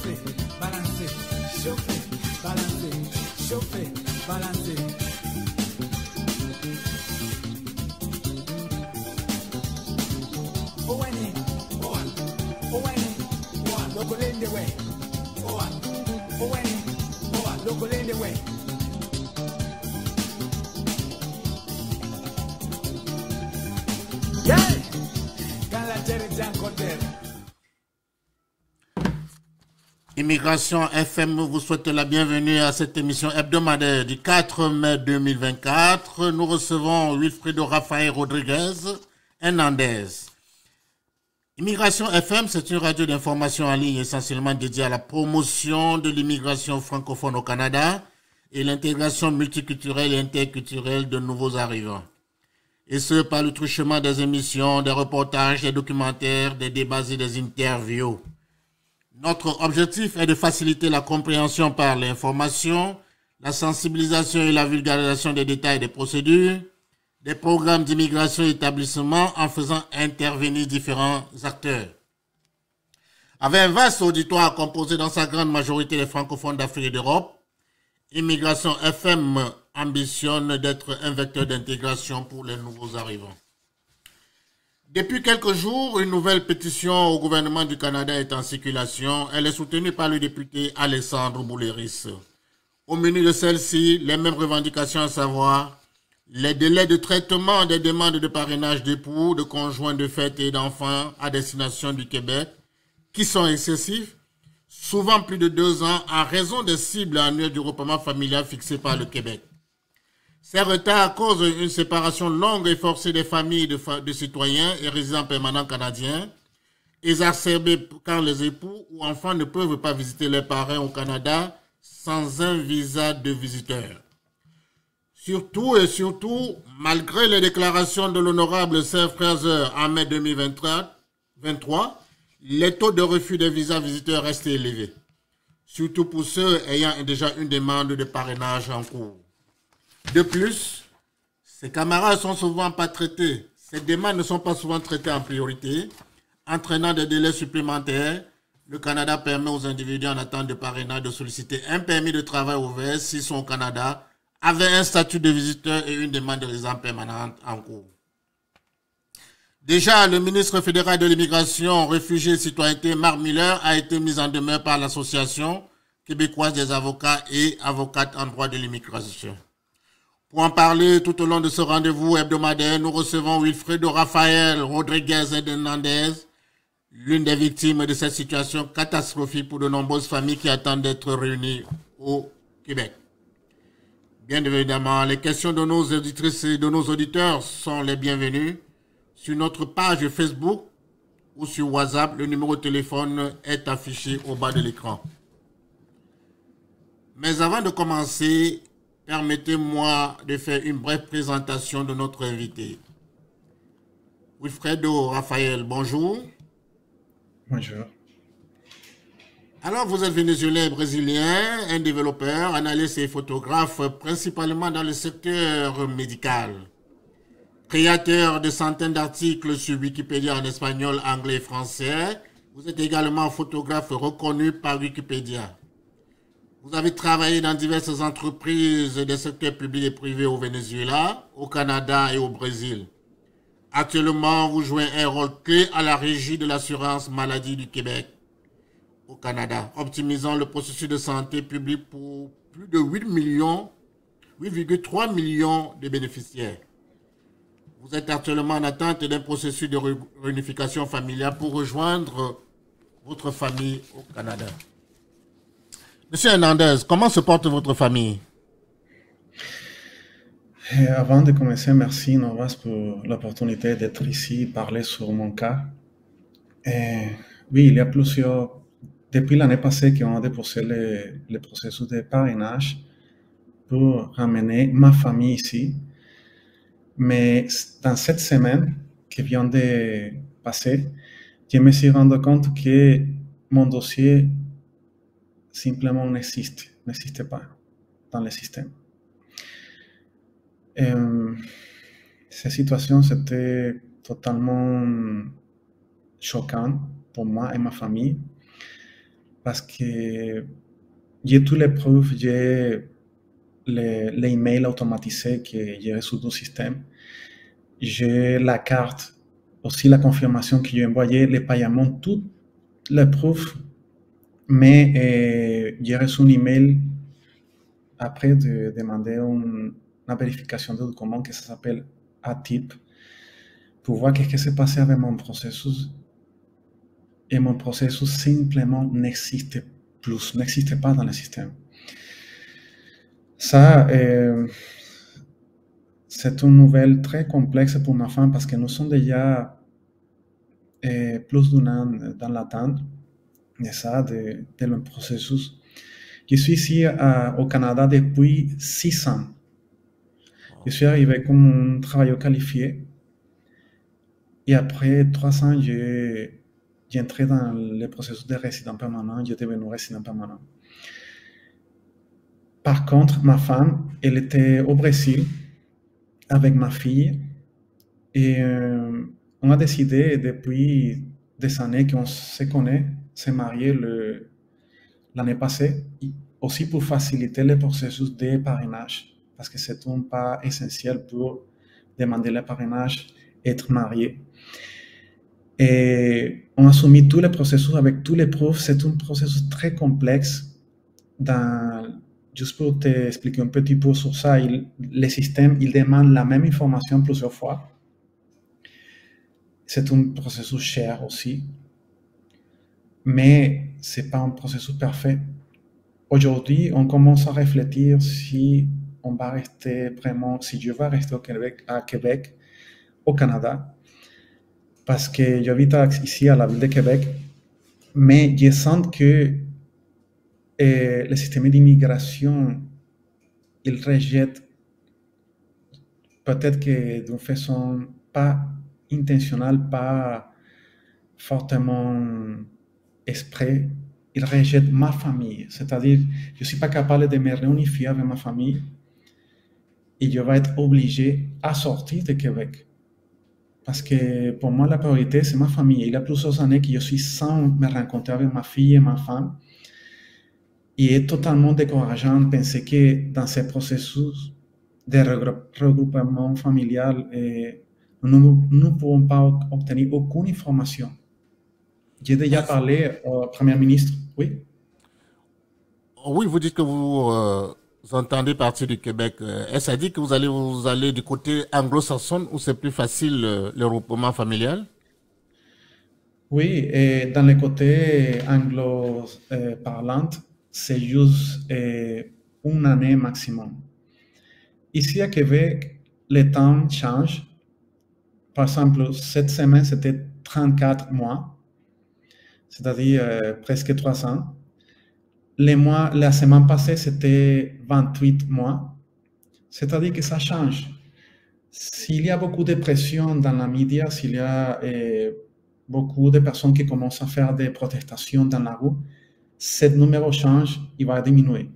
chauffer, balancer, chauffer, balancer, chauffer, balancer. Owani, Owani, local in the way. Owani, local in the way. Yeah, quand la terre est encore terre. Immigration FM vous souhaite la bienvenue à cette émission hebdomadaire du 4 mai 2024. Nous recevons Wilfredo Rafael Rodriguez Hernandez. Immigration FM, c'est une radio d'information en ligne essentiellement dédiée à la promotion de l'immigration francophone au Canada et l'intégration multiculturelle et interculturelle de nouveaux arrivants. Et ce, par le truchement des émissions, des reportages, des documentaires, des débats et des interviews. Notre objectif est de faciliter la compréhension par l'information, la sensibilisation et la vulgarisation des détails des procédures, des programmes d'immigration et d'établissement en faisant intervenir différents acteurs. Avec un vaste auditoire composé dans sa grande majorité des francophones d'Afrique et d'Europe, Immigration FM ambitionne d'être un vecteur d'intégration pour les nouveaux arrivants. Depuis quelques jours, une nouvelle pétition au gouvernement du Canada est en circulation. Elle est soutenue par le député Alexandre Bouléris. Au menu de celle-ci, les mêmes revendications, à savoir les délais de traitement des demandes de parrainage d'époux, de conjoints de fait et d'enfants à destination du Québec, qui sont excessifs, souvent plus de 2 ans, en raison des cibles annuelles du regroupement familial fixées par le Québec. Ces retards causent une séparation longue et forcée des familles de citoyens et résidents permanents canadiens, exacerbée quand les époux ou enfants ne peuvent pas visiter leurs parents au Canada sans un visa de visiteur. Surtout, malgré les déclarations de l'honorable Sir Fraser en mai 2023, les taux de refus des visas visiteurs restent élevés, surtout pour ceux ayant déjà une demande de parrainage en cours. De plus, ces camarades sont souvent pas traités. Ces demandes ne sont pas souvent traitées en priorité, entraînant des délais supplémentaires. Le Canada permet aux individus en attente de parrainage de solliciter un permis de travail ouvert s'ils sont au Canada, avec un statut de visiteur et une demande de résidence permanente en cours. Déjà, le ministre fédéral de l'immigration, réfugiés et citoyenneté, Marc Miller, a été mis en demeure par l'Association québécoise des avocats et avocates en droit de l'immigration. Pour en parler tout au long de ce rendez-vous hebdomadaire, nous recevons Wilfredo Rafael Rodriguez Hernandez, l'une des victimes de cette situation catastrophique pour de nombreuses familles qui attendent d'être réunies au Québec. Bien évidemment, les questions de nos auditrices et de nos auditeurs sont les bienvenues. Sur notre page Facebook ou sur WhatsApp, le numéro de téléphone est affiché au bas de l'écran. Mais avant de commencer, permettez-moi de faire une brève présentation de notre invité. Wilfredo Rafael, bonjour. Bonjour. Alors, vous êtes vénézuélien et brésilien, un développeur, analyste et photographe, principalement dans le secteur médical. Créateur de centaines d'articles sur Wikipédia en espagnol, anglais et français, vous êtes également photographe reconnu par Wikipédia. Vous avez travaillé dans diverses entreprises des secteurs publics et privés au Venezuela, au Canada et au Brésil. Actuellement, vous jouez un rôle clé à la régie de l'assurance maladie du Québec au Canada, optimisant le processus de santé publique pour plus de 8,3 millions de bénéficiaires. Vous êtes actuellement en attente d'un processus de réunification familiale pour rejoindre votre famille au Canada. Monsieur Hernandez, comment se porte votre famille? Avant de commencer, merci Novas pour l'opportunité d'être ici et parler sur mon cas. Oui, il y a plusieurs... Depuis l'année passée qu'on a déposé le processus de parrainage pour ramener ma famille ici. Mais dans cette semaine qui vient de passer, je me suis rendu compte que mon dossier simplement n'existe pas dans le système. Cette situation, c'était totalement choquant pour moi et ma famille. parce que j'ai toutes les preuves, j'ai les emails automatisés que j'ai reçus du système, j'ai la carte, aussi la confirmation que j'ai envoyée, les paiements, toutes les preuves, mais j'ai reçu un email après de demander une vérification de document que ça s'appelle ATIP pour voir qu'est-ce qui s'est passé avec mon processus. Et mon processus simplement n'existe plus, n'existe pas dans le système. Ça, c'est une nouvelle très complexe pour ma femme parce que nous sommes déjà plus d'un an dans l'attente de ça, de le processus. Je suis ici au Canada depuis 6 ans. Je suis arrivé comme un travailleur qualifié et après 3 ans, j'ai entré dans le processus de résident permanent, j'ai devenu résident permanent. Par contre, ma femme, elle était au Brésil avec ma fille et on a décidé depuis des années qu'on se connaît, se marier l'année passée, aussi pour faciliter le processus de parrainage, parce que c'est un pas essentiel pour demander le parrainage, être marié. Et on a soumis tous les processus avec tous les preuves. C'est un processus très complexe. Juste pour t'expliquer un petit peu sur ça, le système, il demande la même information plusieurs fois. C'est un processus cher aussi. Mais ce n'est pas un processus parfait. Aujourd'hui, on commence à réfléchir si on va rester vraiment, si je vais rester à Québec, au Canada, parce que j'habite ici à la ville de Québec, mais je sens que le système d'immigration, il rejette, peut-être que d'une façon pas intentionnelle, pas fortement exprès, il rejette ma famille. C'est-à-dire, je ne suis pas capable de me réunifier avec ma famille et je vais être obligé à sortir de Québec. Parce que pour moi, la priorité, c'est ma famille. Il y a plusieurs années que je suis sans me rencontrer avec ma fille et ma femme. Il est totalement décourageant de penser que dans ce processus de regroupement familial, nous ne pouvons pas obtenir aucune information. J'ai déjà parlé au Premier ministre, oui. Oui, vous dites que vous entendez partir du Québec. Est-ce à dire que vous allez du côté anglo-saxon où c'est plus facile le regroupement familial? Oui, et dans le côté anglo-parlant, c'est juste une année maximum. Ici à Québec, le temps change. Par exemple, cette semaine, c'était 34 mois, c'est-à-dire presque 3 ans. La semaine passée, c'était 28 mois. C'est-à-dire que ça change. S'il y a beaucoup de pression dans la média, s'il y a beaucoup de personnes qui commencent à faire des protestations dans la rue, ce numéro change, il va diminuer.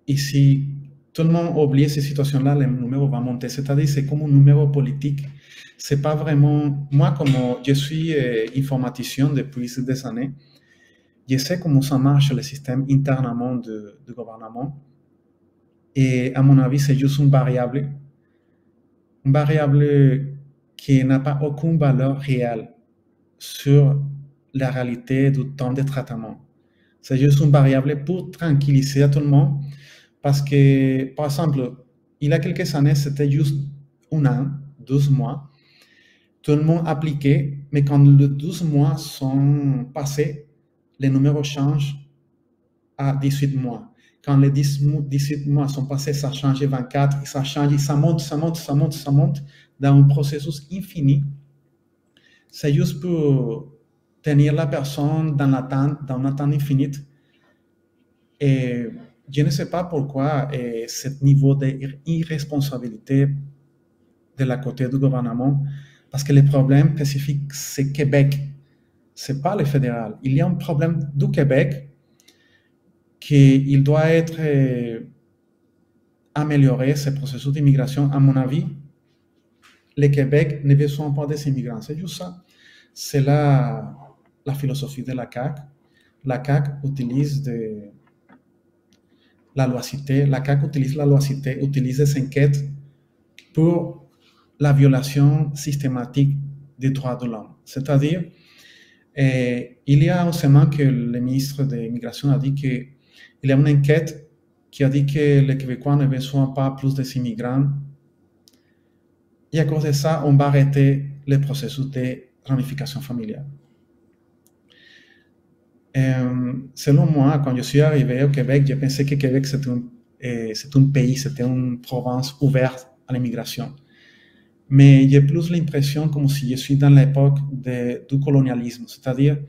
Et si tout le monde oublie ces situations-là, le numéro va monter. C'est-à-dire c'est comme un numéro politique. C'est pas vraiment... Moi, comme je suis informaticien depuis des années, je sais comment ça marche le système internement du gouvernement. Et à mon avis, c'est juste une variable qui n'a pas aucune valeur réelle sur la réalité du temps de traitement. C'est juste une variable pour tranquilliser tout le monde parce que, par exemple, il y a quelques années, c'était juste 1 an, 12 mois. Tout le monde appliquait, mais quand les 12 mois sont passés, les numéros changent à 18 mois. Quand les 18 mois sont passés, ça change à 24, ça change, ça monte dans un processus infini. C'est juste pour tenir la personne dans une attente infinie. Et je ne sais pas pourquoi ce niveau d'irresponsabilité de la côté du gouvernement, parce que le problème spécifique, c'est Québec. Ce n'est pas le fédéral. Il y a un problème du Québec qu'il doit être amélioré, ce processus d'immigration. À mon avis, le Québec ne besoin pas des immigrants. C'est juste ça. C'est la philosophie de la CAQ. la CAQ utilise la loi cité, la CAQ utilise la loi cité, utilise des enquêtes pour la violation systématique des droits de l'homme. C'est-à-dire, il y a un semaine que le ministre de l'Immigration a dit qu'il y a une enquête qui a dit que les Québécois ne besoin pas plus d'immigrants. Et à cause de ça, on va arrêter le processus de ramification familiale. Selon moi, quand je suis arrivé au Québec, je pensais que Québec c'était un pays, c'était une province ouverte à l'immigration. Mais j'ai plus l'impression comme si je suis dans l'époque du colonialisme, c'est-à-dire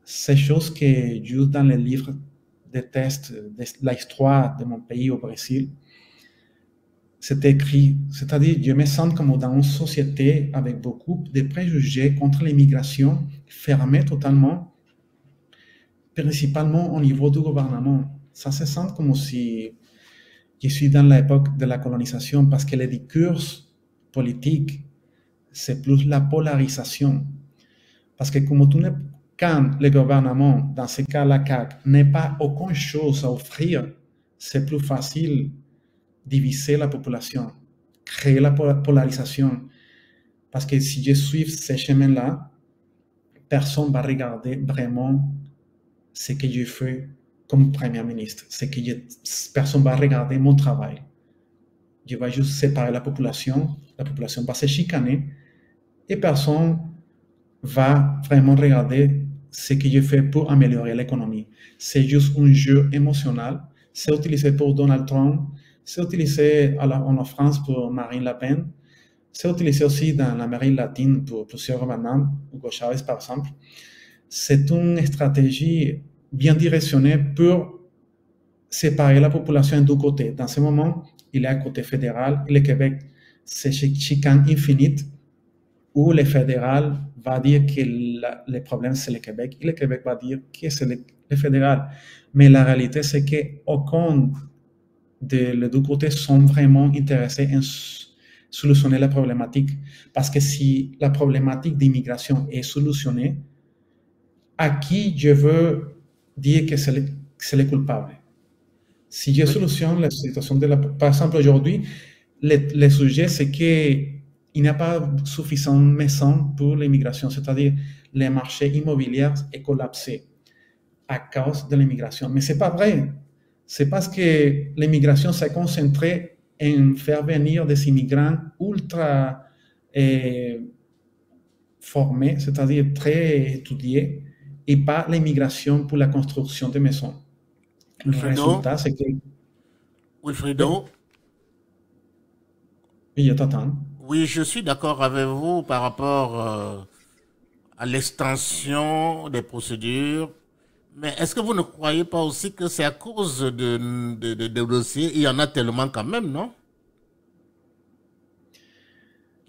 ces choses que juste dans les livres de tests de l'histoire de mon pays au Brésil, c'est écrit, c'est-à-dire je me sens comme dans une société avec beaucoup de préjugés contre l'immigration, fermée totalement, principalement au niveau du gouvernement. Ça se sent comme si je suis dans l'époque de la colonisation parce que les discours politiques, c'est plus la polarisation. Parce que quand le gouvernement, dans ce cas la CAQ, n'a pas aucune chose à offrir, c'est plus facile diviser la population, créer la polarisation. Parce que si je suis ce chemin-là, personne ne va regarder vraiment ce que je fais comme Premier ministre. Personne ne va regarder mon travail. Je vais juste séparer la population va se chicaner et personne va vraiment regarder ce que je fais pour améliorer l'économie. C'est juste un jeu émotionnel. C'est utilisé pour Donald Trump, c'est utilisé en France pour Marine Le Pen, c'est utilisé aussi dans l'Amérique latine pour plusieurs gouvernements, Hugo Chavez par exemple. C'est une stratégie bien directionnée pour séparer la population de deux côtés. Dans ce moment, il y a un côté fédéral et le Québec, c'est chicane infinite où le fédéral va dire que le problème c'est le Québec et le Québec va dire que c'est le fédéral. Mais la réalité, c'est qu'aucun les deux côtés sont vraiment intéressés en solutionner la problématique. Parce que si la problématique d'immigration est solutionnée, à qui je veux dire que c'est le coupable? Si je solutionne la situation par exemple aujourd'hui, le sujet c'est qu'il n'y a pas suffisamment de maisons pour l'immigration, c'est-à-dire le marché immobilier est collapsé à cause de l'immigration. Mais c'est pas vrai. C'est parce que l'immigration s'est concentrée en faire venir des immigrants ultra formés, c'est-à-dire très étudiés, et pas l'immigration pour la construction de maisons. Le résultat, c'est que... Wilfredo? Oui, je t'attends. Oui, je suis d'accord avec vous par rapport à l'extension des procédures. Mais est-ce que vous ne croyez pas aussi que c'est à cause de dossiers? Il y en a tellement quand même, non?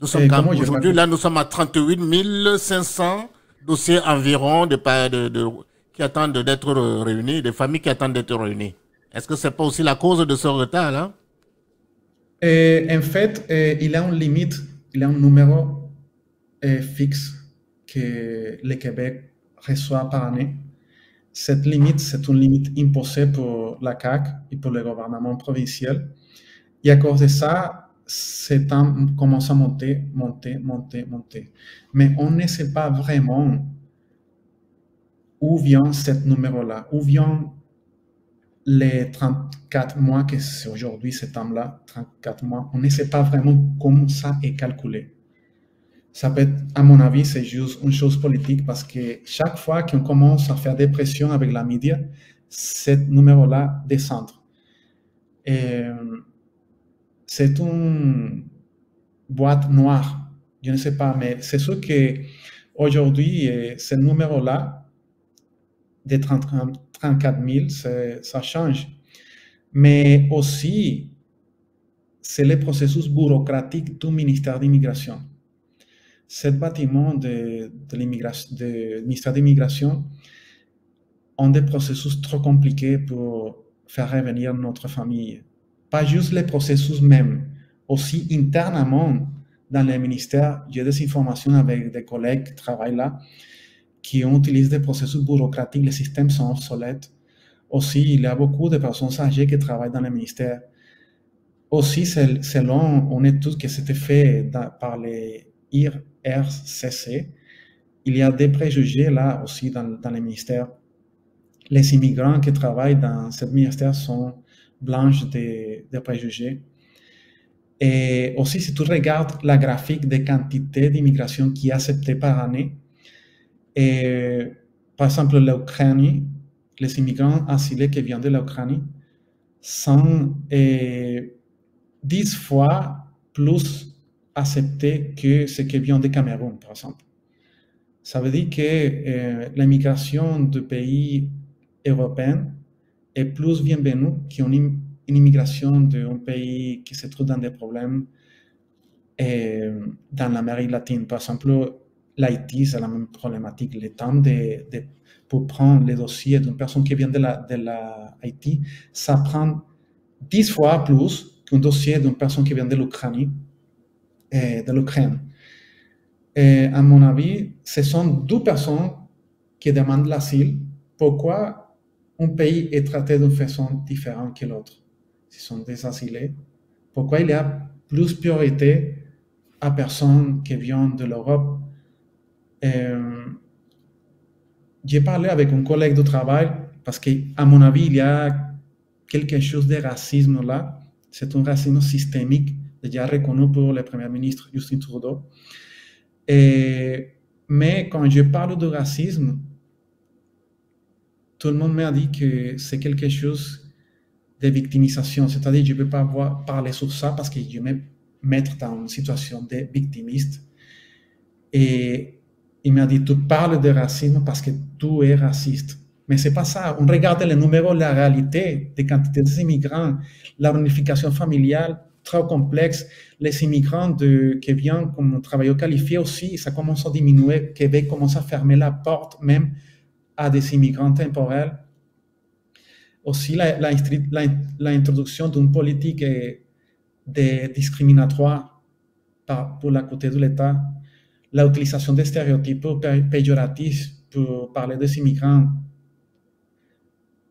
Aujourd'hui, là, nous sommes à 38 500 dossiers environ qui attendent d'être réunis, des familles qui attendent d'être réunies. Est-ce que ce n'est pas aussi la cause de ce retard-là? En fait, il y a une limite, il y a un numéro fixe que le Québec reçoit par année. Cette limite, c'est une limite imposée pour la CAQ et pour le gouvernement provincial. Et à cause de ça, ces temps commence à monter. Mais on ne sait pas vraiment où vient ce numéro-là, où vient les 34 mois que c'est aujourd'hui, ce temps-là, 34 mois. On ne sait pas vraiment comment ça est calculé. Ça peut être, à mon avis, c'est juste une chose politique parce que chaque fois qu'on commence à faire des pressions avec la média, ce numéro-là descend. C'est une boîte noire. Je ne sais pas, mais c'est sûr qu'aujourd'hui, ce numéro-là, de 34 000, ça change. Mais aussi, c'est le processus bureaucratique du ministère d'immigration. Ce bâtiment du ministère d'immigration ont des processus trop compliqués pour faire revenir notre famille. Pas juste les processus même, aussi internement dans le ministère. J'ai des informations avec des collègues qui travaillent là, qui utilisent des processus bureaucratiques, les systèmes sont obsolètes. Aussi, il y a beaucoup de personnes âgées qui travaillent dans le ministère. Aussi, selon une étude qui s'était faite par les IRCC, il y a des préjugés là aussi dans les ministères. Les immigrants qui travaillent dans ce ministère sont blanches de préjugés. Et aussi, si tu regardes la graphique des quantités d'immigration qui est acceptée par année, et, par exemple, l'Ukraine, les immigrants asilés qui viennent de l'Ukraine sont 10 fois plus acceptés que ceux qui viennent du Cameroun, par exemple. Ça veut dire que l'immigration de pays européens est plus bienvenue qu'une immigration d'un pays qui se trouve dans des problèmes dans l'Amérique latine. Par exemple, l'Haïti, c'est la même problématique. Le temps pour prendre les dossiers d'une personne qui vient de l'Haïti, ça prend 10 fois plus qu'un dossier d'une personne qui vient de l'Ukraine. À mon avis, ce sont deux personnes qui demandent l'asile. Pourquoi un pays est traité d'une façon différente que l'autre? Ce sont des asilés. Pourquoi il y a plus priorité à personnes qui viennent de l'Europe? J'ai parlé avec un collègue de travail parce qu'à mon avis, il y a quelque chose de racisme là. C'est un racisme systémique déjà reconnu pour le Premier ministre Justin Trudeau. Mais quand je parle de racisme, tout le monde m'a dit que c'est quelque chose de victimisation. C'est-à-dire que je ne peux pas parler sur ça parce que je me mettre dans une situation de victimiste. Et il m'a dit, tu parles de racisme parce que tu es raciste. Mais ce n'est pas ça. On regarde les numéros, la réalité des quantités d'immigrants, la réunification familiale, trop complexe. Les immigrants qui viennent comme travailleurs qualifiés aussi, ça commence à diminuer. Québec commence à fermer la porte même à des immigrants temporaires. Aussi, l'introduction d'une politique discriminatoire pour la côté de l'État, l'utilisation des stéréotypes péjoratifs pour parler des immigrants,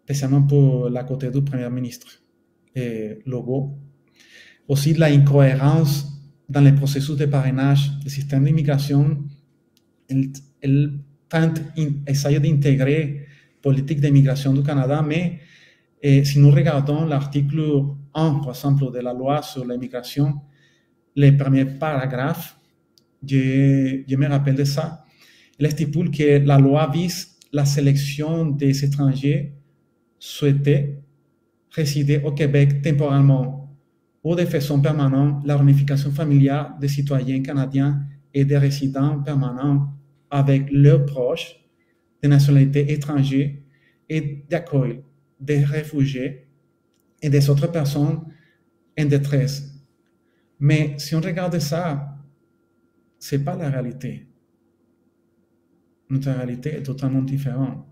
spécialement pour la côté du Premier ministre Legault. Aussi, la incohérence dans les processus de parrainage. Le système d'immigration, elle essaye d'intégrer politique d'immigration du Canada, mais si nous regardons l'article 1, par exemple, de la loi sur l'immigration, les premiers paragraphes, je me rappelle de ça, il stipule que la loi vise la sélection des étrangers souhaités résider au Québec temporairement ou de façon permanente, la réunification familiale des citoyens canadiens et des résidents permanents avec leurs proches de nationalité étrangère et d'accueil des réfugiés et des autres personnes en détresse. Mais si on regarde ça, ce n'est pas la réalité. Notre réalité est totalement différente.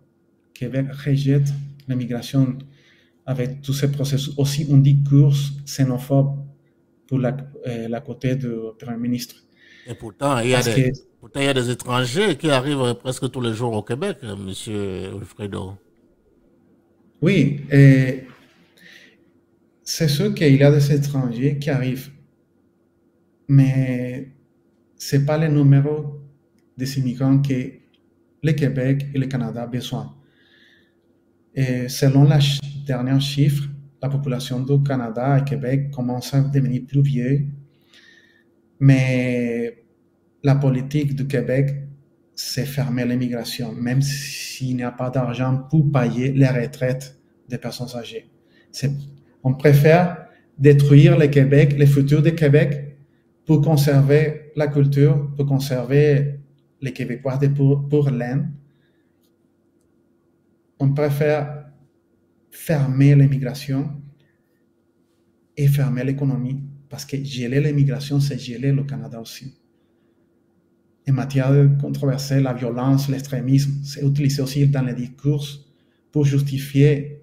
Québec rejette l'immigration avec tous ces processus. Aussi un discours xénophobe pour la côté du Premier ministre. Et pourtant, il y a des étrangers qui arrivent presque tous les jours au Québec, M. Wilfredo. Oui, c'est sûr qu'il y a des étrangers qui arrivent, mais ce n'est pas le numéro des immigrants que le Québec et le Canada ont besoin. Et selon les derniers chiffres, la population du Canada et Québec commence à devenir plus vieille, mais la politique du Québec, c'est fermer l'immigration, même s'il n'y a pas d'argent pour payer les retraites des personnes âgées. On préfère détruire le Québec, le futur du Québec, pour conserver la culture, pour conserver les Québécois pour l'Inde. On préfère fermer l'immigration et fermer l'économie, parce que geler l'immigration, c'est geler le Canada aussi. En matière de controverser la violence, l'extrémisme, c'est utilisé aussi dans les discours pour justifier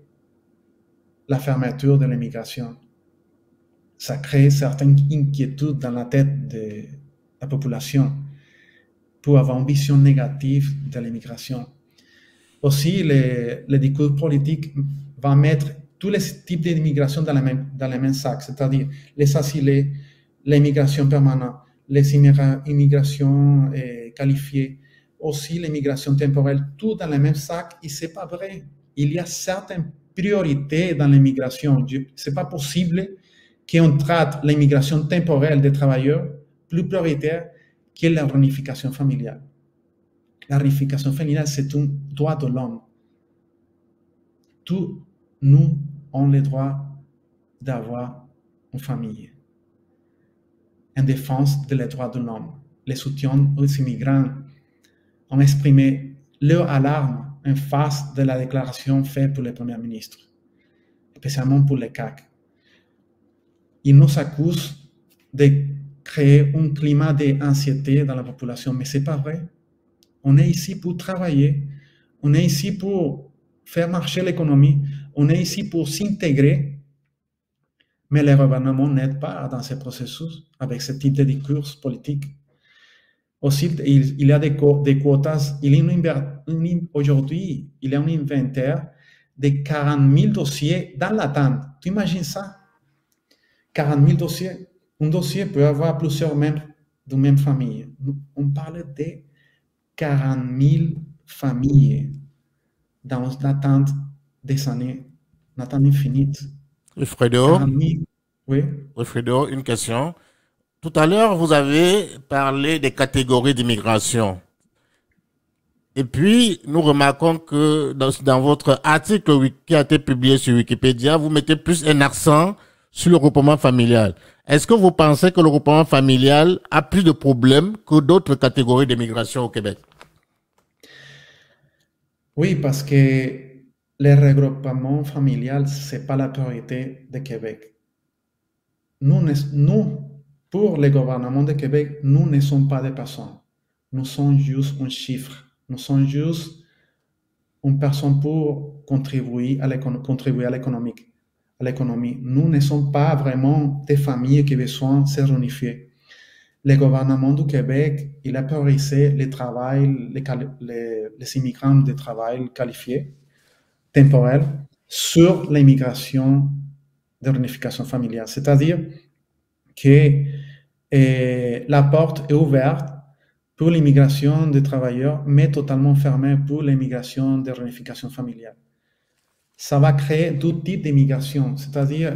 la fermeture de l'immigration. Ça crée certaines inquiétudes dans la tête de la population. pour avoir une vision négative de l'immigration. Aussi, les discours politiques vont mettre tous les types d'immigration dans le même sac, c'est-à-dire les asilés, l'immigration permanente, les immigrations qualifiées, aussi l'immigration temporelle, tout dans le même sac, et ce n'est pas vrai. Il y a certaines priorités dans l'immigration. Ce n'est pas possible qu'on traite l'immigration temporelle des travailleurs plus prioritaire que la réunification familiale. La réunification familiale, c'est un droit de l'homme. Tous nous avons le droit d'avoir une famille. En défense des droits de l'homme, les soutiens aux immigrants ont exprimé leur alarme en face de la déclaration faite pour le Premier ministre, spécialement pour les CAC. Ils nous accusent de créer un climat d'anxiété dans la population, mais ce n'est pas vrai. On est ici pour travailler, on est ici pour faire marcher l'économie, on est ici pour s'intégrer, mais le gouvernement n'aide pas dans ce processus avec ce type de discours politique. Aussi, il y a des quotas. Aujourd'hui, il y a un inventaire de 40 000 dossiers dans l'attente. Tu imagines ça? 40 000 dossiers. Un dossier peut avoir plusieurs membres d'une même famille. On parle de 40 000 familles dans l'attente des années, une attente infinie. Wilfredo, 40 000, oui. Wilfredo, une question. Tout à l'heure, vous avez parlé des catégories d'immigration. Et puis, nous remarquons que dans votre article qui a été publié sur Wikipédia, vous mettez plus un accent sur le regroupement familial. Est-ce que vous pensez que le regroupement familial a plus de problèmes que d'autres catégories d'immigration au Québec? Oui, parce que le regroupement familial, ce n'est pas la priorité de Québec. Nous, pour le gouvernement de Québec, nous ne sommes pas des personnes. Nous sommes juste un chiffre. Nous sommes juste une personne pour contribuer à l'économie. Nous ne sommes pas vraiment des familles qui ont besoin de se réunifier. Le gouvernement du Québec, il a priorisé le travail, les immigrants de travail qualifiés, temporels, sur l'immigration de réunification familiale. C'est-à-dire que la porte est ouverte pour l'immigration des travailleurs, mais totalement fermée pour l'immigration de réunification familiale. Ça va créer deux types d'immigration, c'est-à-dire,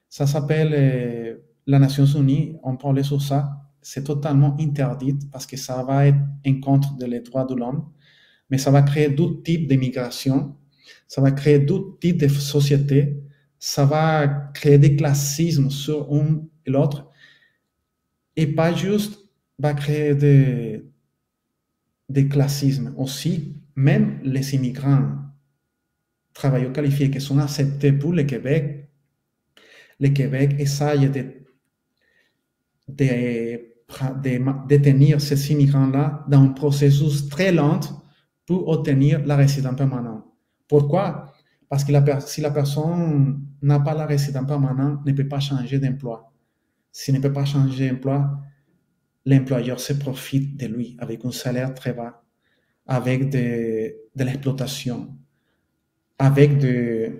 ça s'appelle les Nations Unies, on parlait sur ça, c'est totalement interdit parce que ça va être en contre des droits de l'homme, mais ça va créer deux types d'immigration, ça va créer deux types de sociétés, ça va créer des classismes sur un et l'autre, et pas juste va créer des classismes aussi, même les immigrants travailleurs qualifiés qui sont acceptés pour le Québec essaye de tenir ces immigrants-là dans un processus très lent pour obtenir la résidence permanente. Pourquoi? Parce que si la personne n'a pas la résidence permanente, ne peut pas changer d'emploi. S'il ne peut pas changer d'emploi, l'employeur se profite de lui avec un salaire très bas, avec de l'exploitation, avec de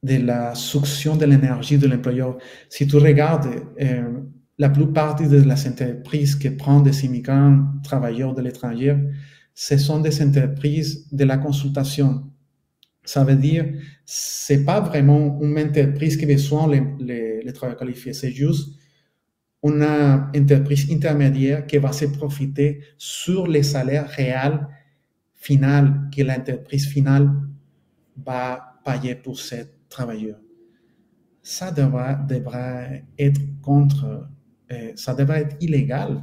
la succion de l'énergie de l'employeur. Si tu regardes, la plupart de les entreprises qui prennent des immigrants travailleurs de l'étranger, ce sont des entreprises de la consultation. Ça veut dire, ce n'est pas vraiment une entreprise qui a besoin les travailleurs qualifiés, c'est juste une entreprise intermédiaire qui va se profiter sur les salaires réels final que l'entreprise finale va payer pour ces travailleurs. Ça devrait être ça devrait être illégal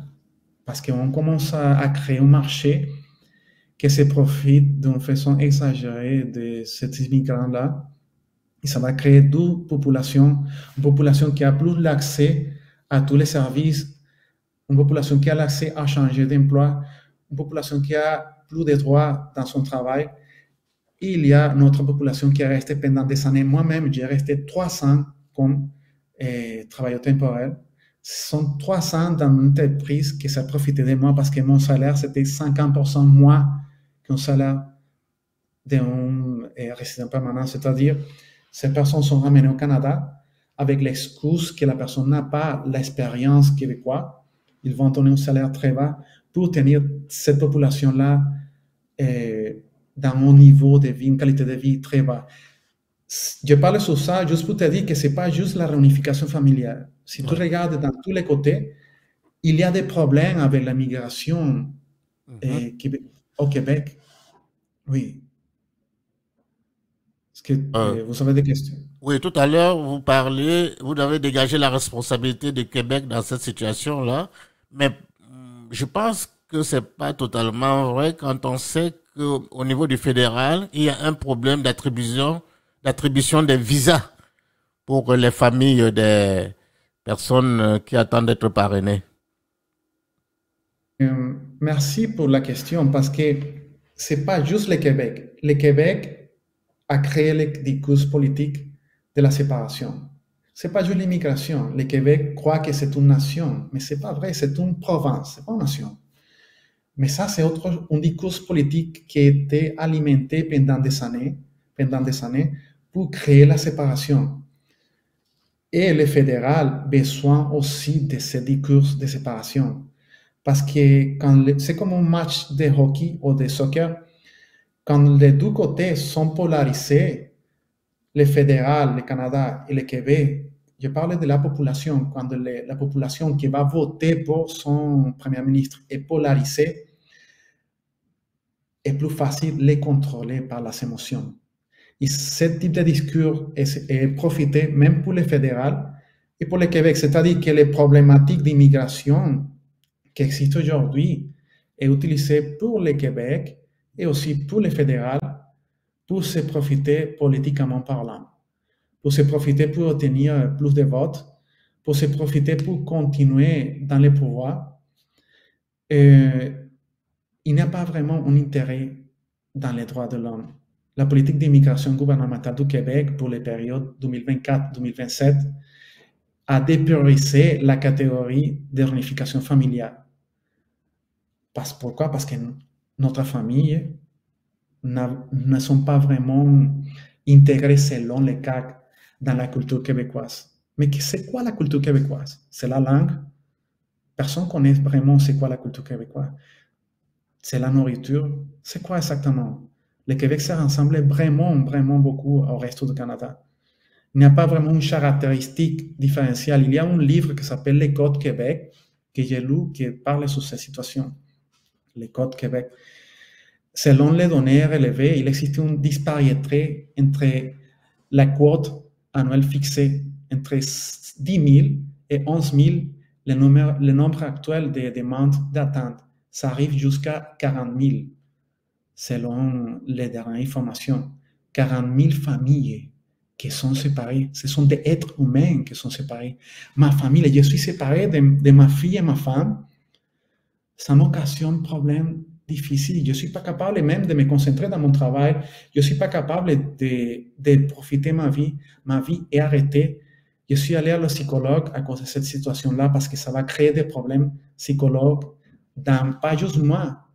parce qu'on commence à créer un marché qui se profite d'une façon exagérée de ces immigrants-là. Et ça va créer une population qui a plus l'accès à tous les services, une population qui a l'accès à changer d'emploi, une population qui a plus de droits dans son travail. Et il y a notre population qui est restée pendant des années. Moi-même, j'ai resté 3 ans comme travailleur temporel. Ce sont 300 dans une entreprise qui s'est profité de moi parce que mon salaire, c'était 50% moins qu'un salaire d'un résident permanent. C'est-à-dire, ces personnes sont ramenées au Canada avec l'excuse que la personne n'a pas l'expérience québécoise. Ils vont donner un salaire très bas pour tenir cette population-là dans un niveau de vie, une qualité de vie très bas. Je parle sur ça juste pour te dire que ce n'est pas juste la réunification familiale. Si tu regardes dans tous les côtés, il y a des problèmes avec la migration au Québec. Oui. Est-ce que vous avez des questions? Oui, tout à l'heure, vous avez dégagé la responsabilité du Québec dans cette situation-là, mais je pense que c'est pas totalement vrai quand on sait qu'au niveau du fédéral, il y a un problème d'attribution des visas pour les familles des personnes qui attendent d'être parrainées. Merci pour la question parce que c'est pas juste le Québec. Le Québec a créé le discours politique de la séparation. C'est pas juste l'immigration. Le Québec croit que c'est une nation, mais c'est pas vrai. C'est une province, c'est pas une nation. Mais ça, c'est un discours politique qui a été alimenté pendant des années pour créer la séparation. Et le fédéral a besoin aussi de ce discours de séparation. Parce que c'est comme un match de hockey ou de soccer, quand les deux côtés sont polarisés, le fédéral, le Canada et le Québec, je parle de la population, quand la population qui va voter pour son premier ministre est polarisée, est plus facile de les contrôler par les émotions. Et ce type de discours est profité même pour le fédéral et pour le Québec. C'est-à-dire que les problématiques d'immigration qui existent aujourd'hui est utilisée pour le Québec et aussi pour le fédéral pour se profiter politiquement parlant, pour se profiter pour obtenir plus de votes, pour se profiter pour continuer dans le pouvoir. Il n'y a pas vraiment un intérêt dans les droits de l'homme. La politique d'immigration gouvernementale du Québec pour les périodes 2024-2027 a dépriorisé la catégorie de réunification familiale. Pourquoi? Parce que notre famille ne sont pas vraiment intégrées selon les cas dans la culture québécoise. Mais c'est quoi la culture québécoise? C'est la langue. Personne ne connaît vraiment c'est quoi la culture québécoise. C'est la nourriture. C'est quoi exactement? Le Québec se ressemble vraiment beaucoup au reste du Canada. Il n'y a pas vraiment une caractéristique différentielle. Il y a un livre qui s'appelle Les Codes Québec que j'ai lu qui parle sur cette situation. Les Codes Québec. Selon les données relevées, il existe une disparité entre la quote annuelle fixée entre 10 000 et 11 000, le nombre actuel de demandes d'attente. Ça arrive jusqu'à 40 000, selon les dernières informations. 40 000 familles qui sont séparées. Ce sont des êtres humains qui sont séparés. Ma famille, je suis séparé de ma fille et ma femme. Ça m'occasionne problème difficile. Je ne suis pas capable même de me concentrer dans mon travail. Je ne suis pas capable de profiter de ma vie est arrêtée. Je suis allé à la psychologue à cause de cette situation-là parce que ça va créer des problèmes psychologiques pas juste moi,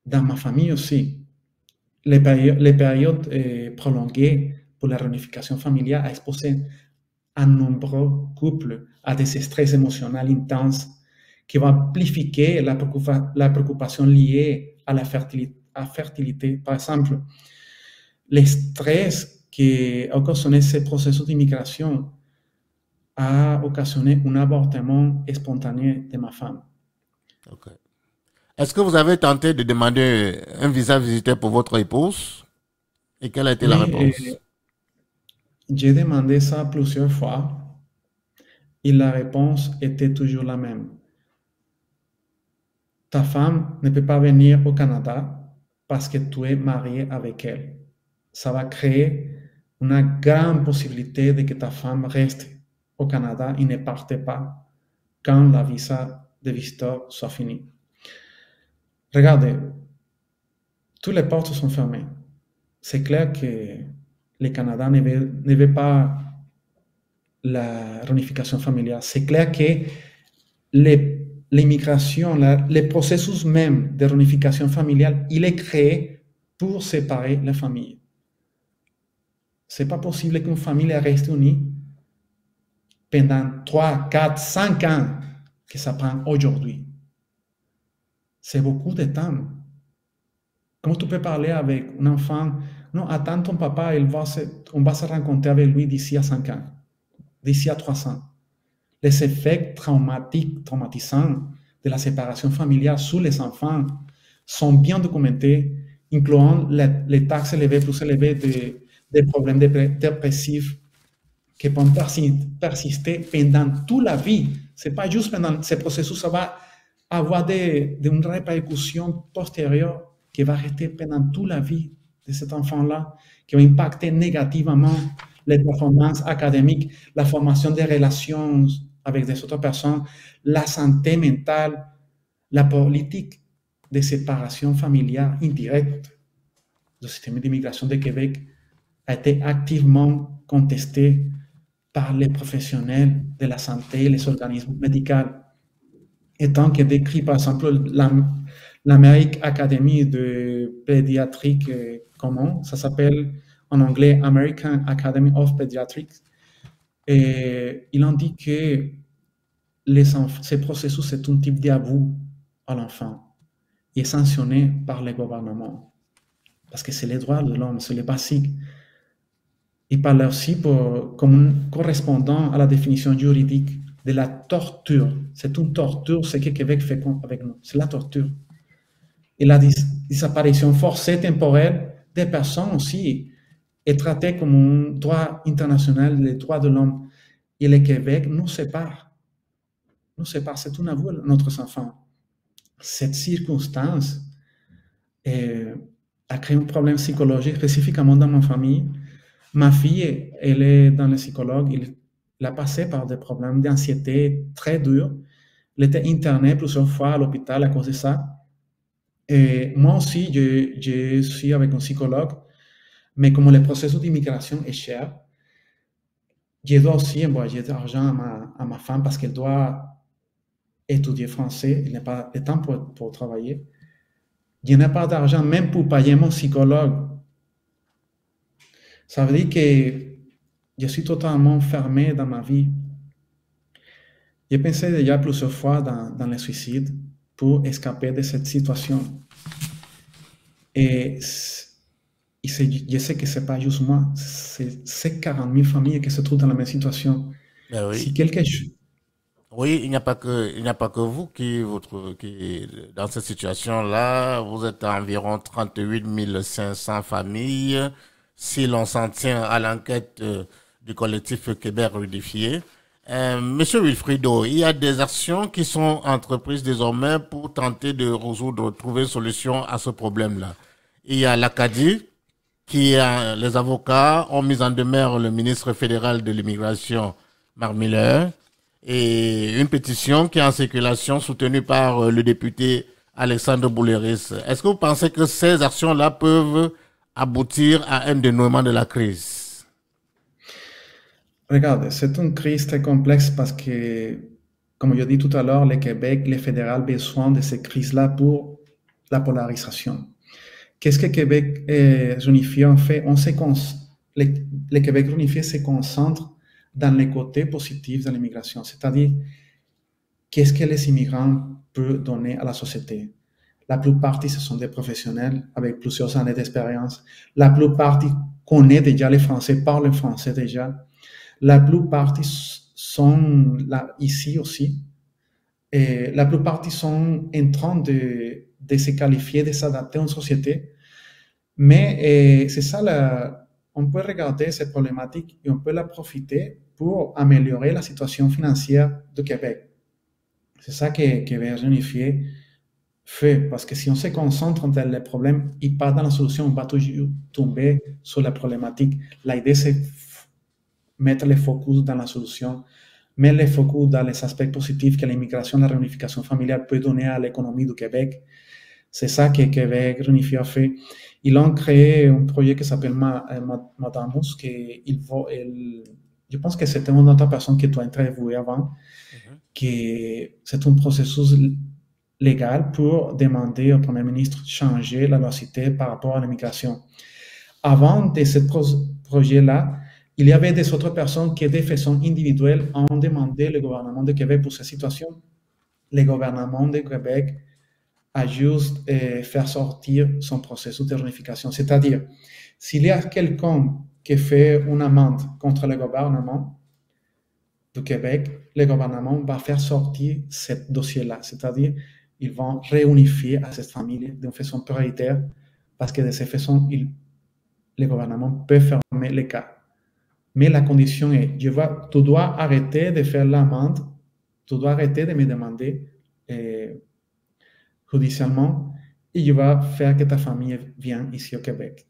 dans ma famille aussi. Les périodes prolongées pour la réunification familiale a exposé un nombreux couples à des stress émotionnels intenses qui vont amplifier la préoccupation liée à la fertilité. Par exemple, le stress qui a occasionné ce processus d'immigration a occasionné un avortement spontané de ma femme. Okay. Est-ce que vous avez tenté de demander un visa visitaire pour votre épouse? Et quelle a été la réponse? J'ai demandé ça plusieurs fois et la réponse était toujours la même. Ta femme ne peut pas venir au Canada parce que tu es marié avec elle. Ça va créer une grande possibilité de que ta femme reste au Canada et ne parte pas quand la visa de visiteur soit finie. Regardez, toutes les portes sont fermées. C'est clair que le Canada ne veut pas la réunification familiale. C'est clair que l'immigration, le processus même de réunification familiale, il est créé pour séparer les familles. C'est pas possible qu'une famille reste unie pendant 3, 4, 5 ans que ça prend aujourd'hui. C'est beaucoup de temps. Comment tu peux parler avec un enfant? Non, attends ton papa, on va se rencontrer avec lui d'ici à 5 ans, d'ici à 3 ans. Les effets traumatisants de la séparation familiale sur les enfants sont bien documentés, incluant les taxes élevées, plus élevées des problèmes dépressifs qui peuvent persister pendant toute la vie. Ce n'est pas juste pendant ce processus, ça va avoir une répercussion postérieure qui va rester pendant toute la vie de cet enfant-là, qui va impacter négativement les performances académiques, la formation des relations avec des autres personnes, la santé mentale, la politique de séparation familiale indirecte. Le système d'immigration de Québec a été activement contesté par les professionnels de la santé et les organismes médicaux, étant que décrit par exemple l'American Academy de Pédiatrie commune, ça s'appelle en anglais American Academy of Pediatrics, et il indique que ce processus est un type d'abus à l'enfant et est sanctionné par le gouvernement parce que c'est les droits de l'homme, c'est les basiques. Il parle aussi comme correspondant à la définition juridique de la torture. C'est une torture, ce que Québec fait avec nous, c'est la torture. Et la disparition forcée temporaire des personnes aussi est traitée comme un droit international, les droits de l'homme. Et le Québec nous sépare. Nous sépare, c'est un aveu à notre enfant. Cette circonstance a créé un problème psychologique spécifiquement dans ma famille. Ma fille, elle est dans le psychologue, elle a passé par des problèmes d'anxiété très durs. Elle était internée plusieurs fois à l'hôpital à cause de ça. Et moi aussi, je suis avec un psychologue, mais comme le processus d'immigration est cher, je dois aussi envoyer de l'argent à ma femme parce qu'elle doit étudier français, il n'a pas de temps pour travailler. Je n'ai pas d'argent même pour payer mon psychologue. Ça veut dire que je suis totalement fermé dans ma vie. J'ai pensé déjà plusieurs fois dans le suicide pour escaper de cette situation. Et je sais que ce n'est pas juste moi, c'est 40 000 familles qui se trouvent dans la même situation. Ben oui. Si quelque chose... Oui, il n'y a pas que vous qui dans cette situation-là, vous êtes à environ 38 500 familles. Si l'on s'en tient à l'enquête du collectif Québec Réunifié. Monsieur Wilfrido, il y a des actions qui sont entreprises désormais pour tenter de trouver une solution à ce problème-là. Il y a l'Acadie, les avocats ont mis en demeure le ministre fédéral de l'immigration, Marc Miller, et une pétition qui est en circulation soutenue par le député Alexandre Bouleris. Est-ce que vous pensez que ces actions-là peuvent aboutir à un dénouement de la crise? Regarde, c'est une crise très complexe parce que, comme je dis tout à l'heure, le Québec, le fédéral, besoin de ces crises-là pour la polarisation. Qu'est-ce que Québec Réunifié en fait? Le Québec Réunifié se concentre dans les côtés positifs de l'immigration, c'est-à-dire qu'est-ce que les immigrants peuvent donner à la société. La plupart, ce sont des professionnels avec plusieurs années d'expérience. La plupart connaissent déjà les Français, parlent le français déjà. La plupart sont là, ici aussi. Et la plupart sont en train de se qualifier, de s'adapter à une société. Mais c'est ça, on peut regarder cette problématique et on peut la profiter pour améliorer la situation financière du Québec. C'est ça que Québec Réunifié fait, parce que si on se concentre dans les problèmes et pas dans la solution, on va toujours tomber sur la problématique. L'idée, c'est mettre le focus dans la solution, mettre le focus dans les aspects positifs que l'immigration, la réunification familiale peut donner à l'économie du Québec. C'est ça que Québec Réunifié a fait. Ils ont créé un projet qui s'appelle Madamus, je pense que c'était une autre personne que tu as interviewé avant, que c'est un processus légal pour demander au Premier ministre de changer la loi cité par rapport à l'immigration. Avant de ce projet-là, il y avait des autres personnes qui, de façon individuelle, ont demandé au gouvernement de Québec pour cette situation. Le gouvernement de Québec a juste fait sortir son processus de réunification. C'est-à-dire, s'il y a quelqu'un qui fait une amende contre le gouvernement du Québec, le gouvernement va faire sortir ce dossier-là. C'est-à-dire, ils vont réunifier à cette famille d'une façon prioritaire parce que de cette façon, le gouvernement peut fermer les cas. Mais la condition est, tu dois arrêter de faire l'amende, tu dois arrêter de me demander judicialement et je vais faire que ta famille vienne ici au Québec.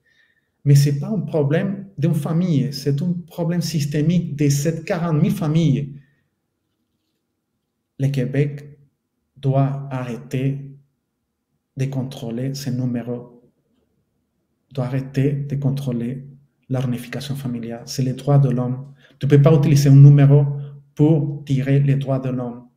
Mais ce n'est pas un problème d'une famille, c'est un problème systémique de ces 40 000 familles. Le Québec doit arrêter de contrôler ces numéros, doit arrêter de contrôler la réunification familiale. C'est les droits de l'homme. Tu ne peux pas utiliser un numéro pour tirer les droits de l'homme.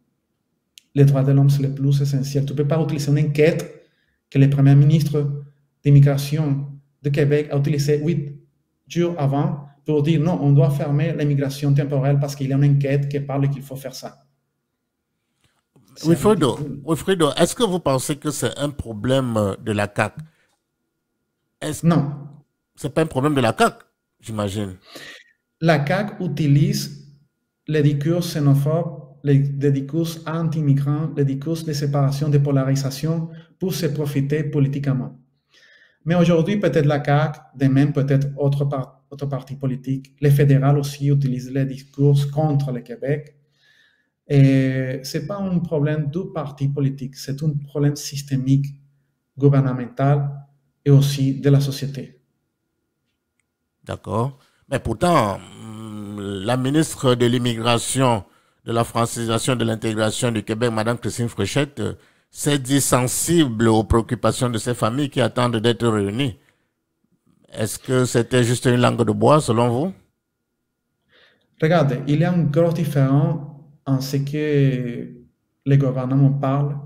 Les droits de l'homme, c'est le plus essentiel. Tu ne peux pas utiliser une enquête que le Premier ministre d'immigration de Québec a utilisée 8 jours avant pour dire non, on doit fermer l'immigration temporelle parce qu'il y a une enquête qui parle qu'il faut faire ça. Wilfredo, est-ce que vous pensez que c'est un problème de la CAQ? Non. Ce n'est pas un problème de la CAQ, j'imagine. La CAQ utilise les discours xénophobes, les discours anti-immigrants, les discours de séparation, de polarisation pour se profiter politiquement. Mais aujourd'hui, peut-être la CAQ, demain peut-être autre parti politique, les fédérales aussi utilisent les discours contre le Québec. Et ce n'est pas un problème du parti politique, c'est un problème systémique, gouvernemental et aussi de la société. D'accord. Mais pourtant, la ministre de l'Immigration, de la francisation, de l'intégration du Québec, Mme Christine Fréchette, s'est dit sensible aux préoccupations de ces familles qui attendent d'être réunies. Est-ce que c'était juste une langue de bois, selon vous? Regardez, il y a un gros différence en ce que le gouvernement parle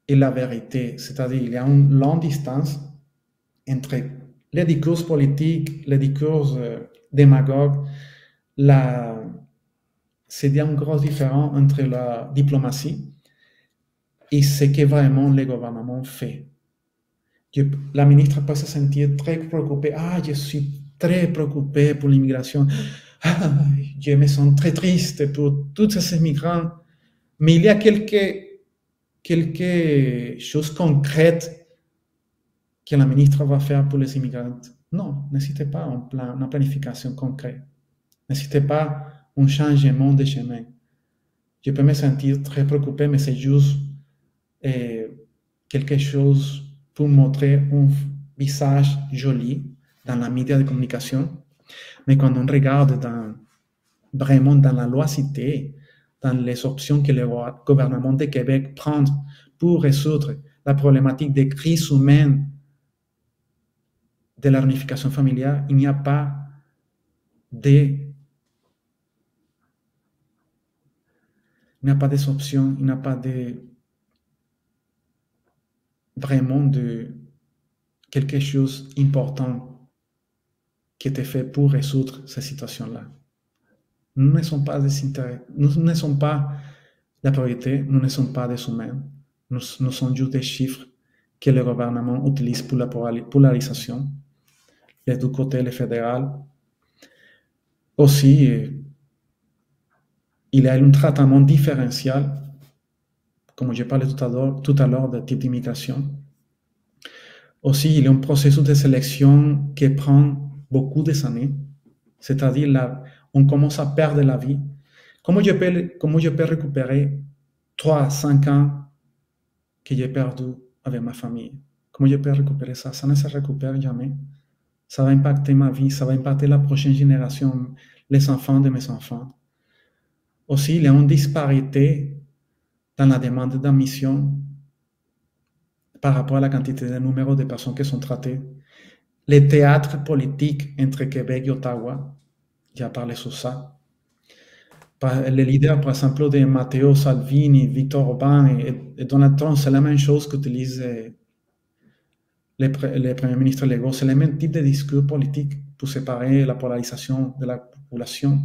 et la vérité. C'est-à-dire, il y a une longue distance entre les discours politiques, les discours démagogues. C'est une grosse différence entre la diplomatie et ce que vraiment le gouvernement fait. La ministre peut se sentir très préoccupée. Ah, je suis très préoccupée pour l'immigration. Ah, je me sens très triste pour tous ces migrants. Mais il y a quelque chose concrète que la ministre va faire pour les immigrants. Non, n'hésitez pas une planification concrète. N'hésitez pas un changement de chemin. Je peux me sentir très préoccupé, mais c'est juste quelque chose pour montrer un visage joli dans la média de communication. Mais quand on regarde vraiment dans la loi citée, dans les options que le gouvernement de Québec prend pour résoudre la problématique des crises humaines de la réunification familiale, il n'y a pas des options, il n'y a pas vraiment de quelque chose d'important qui était fait pour résoudre ces situations-là. Nous ne sommes pas des intérêts, nous ne sommes pas la priorité, nous ne sommes pas des humains, nous sommes juste des chiffres que le gouvernement utilise pour la polarisation. Et du côté le fédéral, aussi, il y a un traitement différentiel, comme je parlais tout à l'heure de type d'immigration. Aussi, il y a un processus de sélection qui prend beaucoup d'années, c'est-à-dire on commence à perdre la vie. Comment je peux récupérer 3 à 5 ans que j'ai perdu avec ma famille? Comment je peux récupérer ça? Ça ne se récupère jamais. Ça va impacter ma vie, ça va impacter la prochaine génération, les enfants de mes enfants. Aussi, il y a une disparité dans la demande d'admission par rapport à la quantité de numéros de personnes qui sont traitées. Les théâtres politiques entre Québec et Ottawa, j'ai parlé sur ça. Les leaders, par exemple, de Matteo Salvini, Viktor Orban et Donald Trump, c'est la même chose qu'utilisent les premiers ministres légaux. C'est le même type de discours politique pour séparer la polarisation de la population.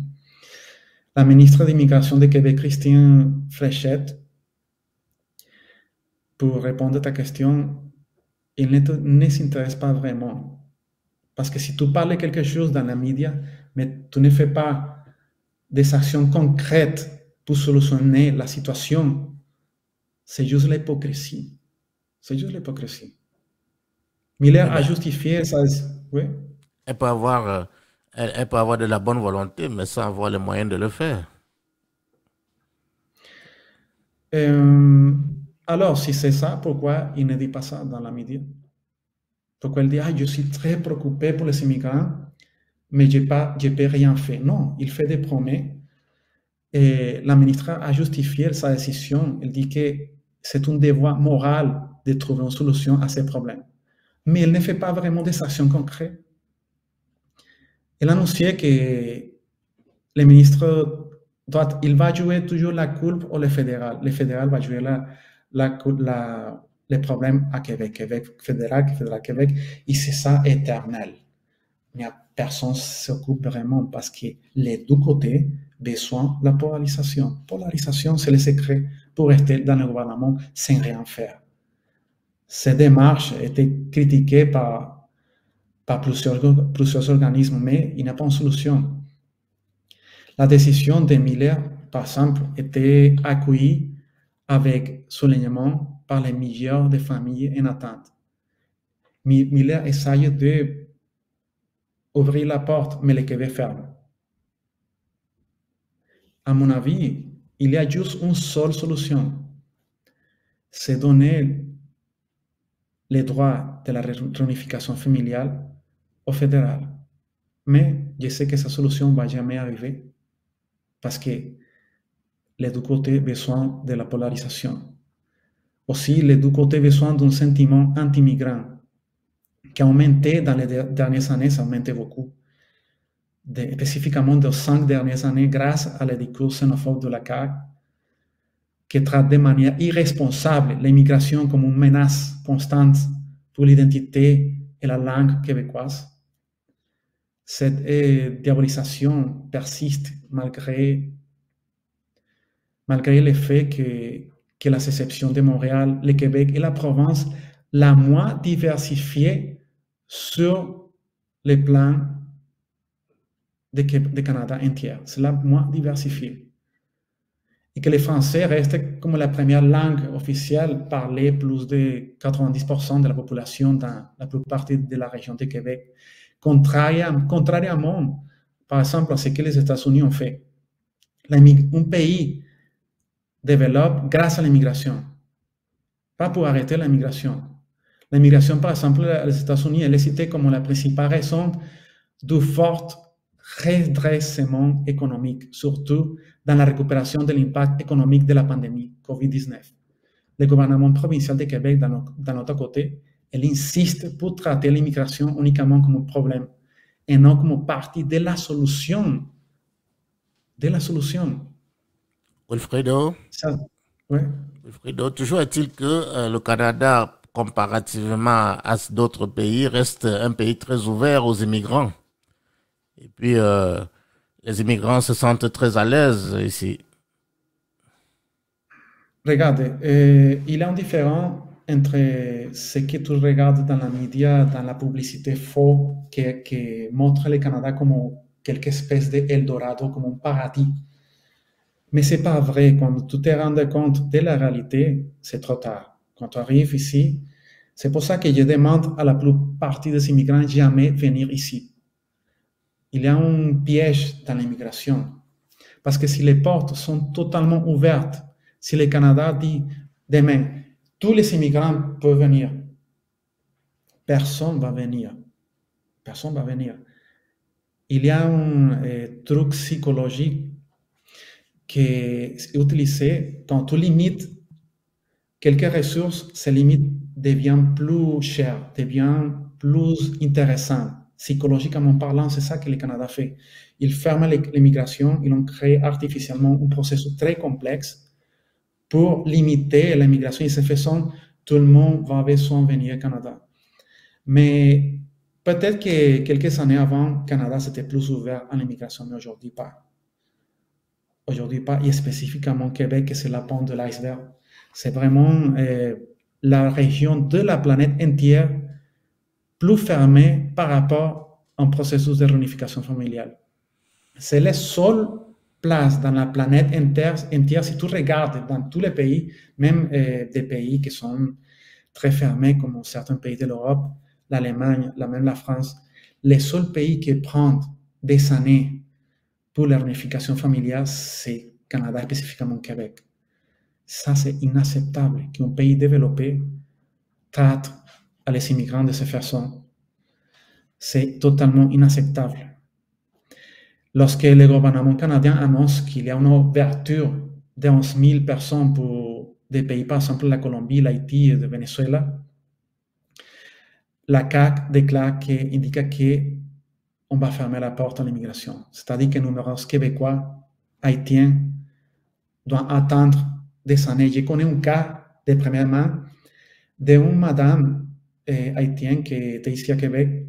La ministre d'immigration de Québec, Christine Fréchette, pour répondre à ta question, il ne s'intéresse pas vraiment. Parce que si tu parles de quelque chose dans la média, mais tu ne fais pas des actions concrètes pour solutionner la situation, c'est juste l'hypocrisie. C'est juste l'hypocrisie. Miller a justifié ça. Oui. Elle peut avoir de la bonne volonté, mais sans avoir les moyens de le faire. Alors, si c'est ça, pourquoi il ne dit pas ça dans la média? Pourquoi il dit, je suis très préoccupé pour les immigrants, mais je n'ai rien fait. Non, il fait des promesses. Et la ministre a justifié sa décision. Elle dit que c'est un devoir moral de trouver une solution à ces problèmes. Mais elle ne fait pas vraiment des actions concrètes. Elle a annoncé que le ministre il va jouer toujours la culpe au fédéral. Le fédéral va jouer les problèmes à Québec, fédéral, Québec, et c'est ça éternel. Il n'y a personne qui s'occupe vraiment parce que les deux côtés besoin de la polarisation. Polarisation, c'est le secret pour rester dans le gouvernement sans rien faire. Cette démarche a été critiquée par plusieurs organismes, mais il n'y a pas une solution. La décision de Miller, par exemple, était accueillie avec soulignement par les milliers de familles en attente. Miller essaye d'ouvrir la porte, mais le Québec ferme. À mon avis, il y a juste une seule solution. C'est donner les droits de la réunification familiale au fédéral. Mais je sais que cette solution ne va jamais arriver parce que les deux côtés ont besoin de la polarisation. Aussi, les deux côtés ont besoin d'un sentiment anti-migrant qui a augmenté dans les dernières années, ça a augmenté beaucoup. Spécifiquement dans les 5 dernières années, grâce à les discours xénophobes de la CAQ, qui traite de manière irresponsable l'immigration comme une menace constante pour l'identité et la langue québécoise. Cette diabolisation persiste malgré le fait que la sécession de Montréal, le Québec et la province la moins diversifiée sur le plan de Canada entier. C'est la moins diversifiée. Et que le français reste comme la première langue officielle parlée plus de 90% de la population dans la plupart de la région de Québec. Contrairement, par exemple, à ce que les États-Unis ont fait. Un pays développe grâce à l'immigration, pas pour arrêter l'immigration. L'immigration, par exemple, les États-Unis, elle est citée comme la principale raison du fort redressement économique, surtout dans la récupération de l'impact économique de la pandémie COVID-19. Le gouvernement provincial de Québec, d'un autre côté, elle insiste pour traiter l'immigration uniquement comme un problème et non comme partie de la solution. Wilfredo, ouais. Wilfredo, toujours est-il que le Canada, comparativement à d'autres pays, reste un pays très ouvert aux immigrants. Et puis, les immigrants se sentent très à l'aise ici. Regarde, il y a un différent entre ce que tu regardes dans la média, dans la publicité faux, qui montre le Canada comme quelque espèce d'Eldorado, comme un paradis. Mais ce n'est pas vrai. Quand tu te rends compte de la réalité, c'est trop tard. Quand tu arrives ici, c'est pour ça que je demande à la plupart des immigrants jamais venir ici. Il y a un piège dans l'immigration. Parce que si les portes sont totalement ouvertes, si le Canada dit demain, tous les immigrants peuvent venir, personne ne va venir. Personne ne va venir. Il y a un truc psychologique qui est utilisé quand tu limites quelques ressources, ces limites deviennent plus chères, deviennent plus intéressantes. Psychologiquement parlant, c'est ça que le Canada fait. Ils ferment l'immigration, ils ont créé artificiellement un processus très complexe pour limiter l'immigration. Et de cette façon, tout le monde va besoin de venir au Canada. Mais peut-être que quelques années avant, le Canada c'était plus ouvert à l'immigration, mais aujourd'hui pas. Aujourd'hui pas, et spécifiquement Québec, c'est la pointe de l'iceberg. C'est vraiment la région de la planète entière plus fermée par rapport à un processus de réunification familiale. C'est la seule place dans la planète entière, si tu regardes dans tous les pays, même des pays qui sont très fermés, comme certains pays de l'Europe, l'Allemagne, même la France, les seuls pays qui prennent des années pour la réunification familiale, c'est le Canada, spécifiquement le Québec. Ça, c'est inacceptable qu'un pays développé traite à les immigrants de cette façon. C'est totalement inacceptable. Lorsque le gouvernement canadien annonce qu'il y a une ouverture de 11 000 personnes pour des pays, par exemple la Colombie, l'Haïti et le Venezuela, la CAQ déclare indique qu'on va fermer la porte à l'immigration. C'est-à-dire que les numéros québécois, haïtiens, doivent attendre des années. Je connais un cas de première main d'une madame haïtienne qui était ici à Québec,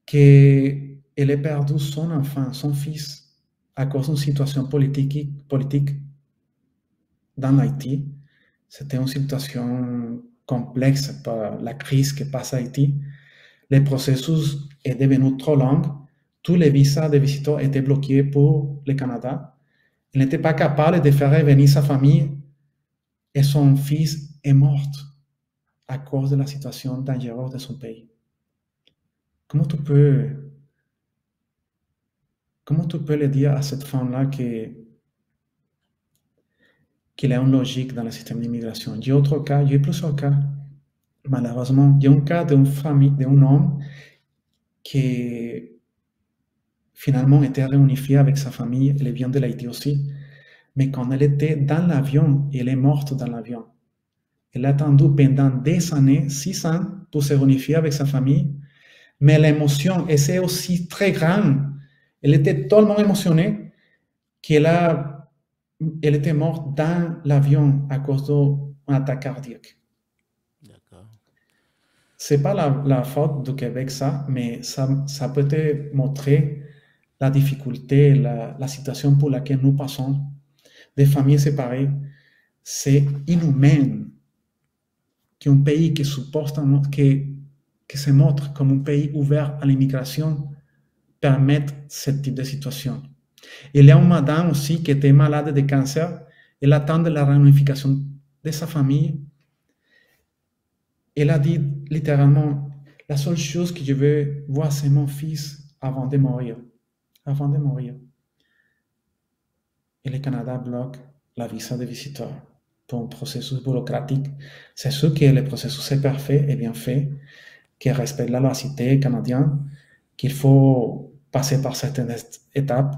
qu'elle a perdu son enfant, son fils, à cause d'une situation politique dans l'Haïti. C'était une situation complexe par la crise que passe Haïti. Le processus est devenu trop long. Tous les visas de visiteurs étaient bloqués pour le Canada. Il n'était pas capable de faire revenir sa famille et son fils est mort à cause de la situation dangereuse de son pays. Comment tu peux le dire à cette femme-là qu'il y a une logique dans le système d'immigration? J'ai plusieurs cas. Malheureusement, il y a un cas d'une famille, d'un homme qui finalement était réunifié avec sa famille. Elle vient de l'Haïti aussi. Mais quand elle était dans l'avion, elle est morte dans l'avion. Elle a attendu pendant des années, 6 ans, pour se réunifier avec sa famille. Mais l'émotion était aussi très grande. Elle était tellement émotionnée qu'elle était morte dans l'avion à cause d'une attaque cardiaque. D'accord. C'est pas la faute du Québec, ça, mais ça peut te montrer la difficulté, la situation pour laquelle nous passons. Des familles séparées, c'est inhumain qu'un pays qui se montre comme un pays ouvert à l'immigration permette ce type de situation. Il y a une madame aussi qui était malade de cancer. Elle attend de la réunification de sa famille. Elle a dit littéralement, la seule chose que je veux voir, c'est mon fils avant de mourir. Avant de mourir. Et le Canada bloque la visa de visiteur pour un processus bureaucratique. C'est sûr que le processus est parfait et bien fait, qui respecte la laïcité canadienne, qu'il faut passer par certaines étapes.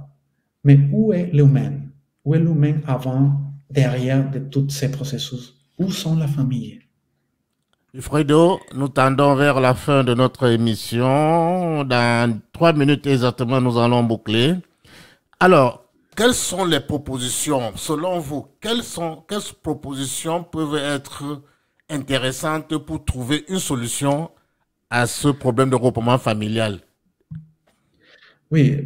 Mais où est l'humain? Où est l'humain avant, derrière de tous ces processus? Où sont la famille? Fredo, nous tendons vers la fin de notre émission. Dans 3 minutes exactement, nous allons boucler. Alors, quelles sont les propositions, selon vous, quelles propositions peuvent être intéressantes pour trouver une solution à ce problème de regroupement familial? Oui,